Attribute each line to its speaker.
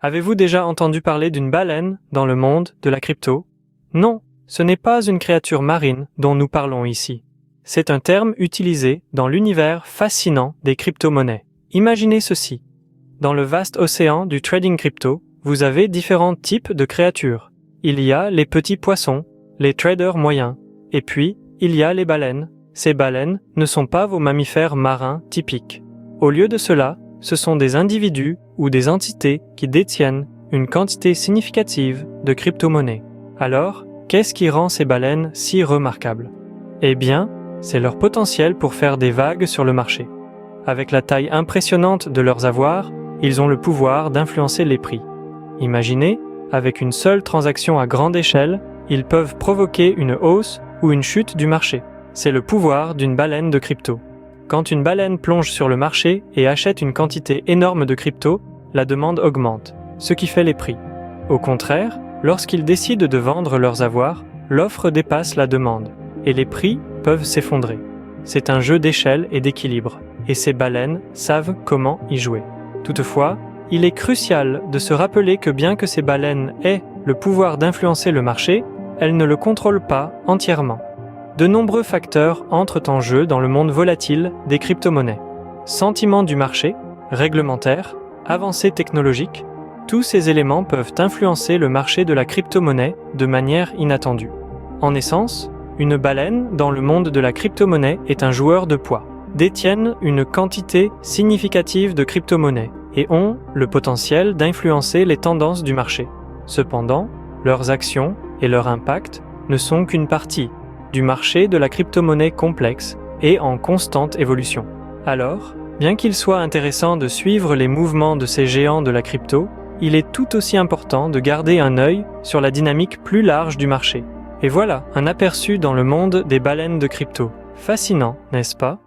Speaker 1: Avez-vous déjà entendu parler d'une baleine dans le monde de la crypto? Non, ce n'est pas une créature marine dont nous parlons ici. C'est un terme utilisé dans l'univers fascinant des crypto-monnaies. Imaginez ceci. Dans le vaste océan du trading crypto, vous avez différents types de créatures. Il y a les petits poissons, les traders moyens, et puis il y a les baleines. Ces baleines ne sont pas vos mammifères marins typiques. Au lieu de cela, ce sont des individus ou des entités qui détiennent une quantité significative de crypto-monnaies. Alors, qu'est-ce qui rend ces baleines si remarquables? Eh bien, c'est leur potentiel pour faire des vagues sur le marché. Avec la taille impressionnante de leurs avoirs, ils ont le pouvoir d'influencer les prix. Imaginez, avec une seule transaction à grande échelle, ils peuvent provoquer une hausse ou une chute du marché. C'est le pouvoir d'une baleine de crypto. Quand une baleine plonge sur le marché et achète une quantité énorme de crypto, la demande augmente, ce qui fait les prix. Au contraire, lorsqu'ils décident de vendre leurs avoirs, l'offre dépasse la demande, et les prix peuvent s'effondrer. C'est un jeu d'échelle et d'équilibre, et ces baleines savent comment y jouer. Toutefois, il est crucial de se rappeler que bien que ces baleines aient le pouvoir d'influencer le marché, elles ne le contrôlent pas entièrement. De nombreux facteurs entrent en jeu dans le monde volatile des crypto-monnaies. Sentiments du marché, réglementaires, avancées technologiques, tous ces éléments peuvent influencer le marché de la crypto-monnaie de manière inattendue. En essence, une baleine dans le monde de la crypto-monnaie est un joueur de poids, détiennent une quantité significative de crypto-monnaies et ont le potentiel d'influencer les tendances du marché. Cependant, leurs actions et leur impact ne sont qu'une partie du marché de la crypto-monnaie complexe et en constante évolution. Alors, bien qu'il soit intéressant de suivre les mouvements de ces géants de la crypto, il est tout aussi important de garder un œil sur la dynamique plus large du marché. Et voilà, un aperçu dans le monde des baleines de crypto. Fascinant, n'est-ce pas?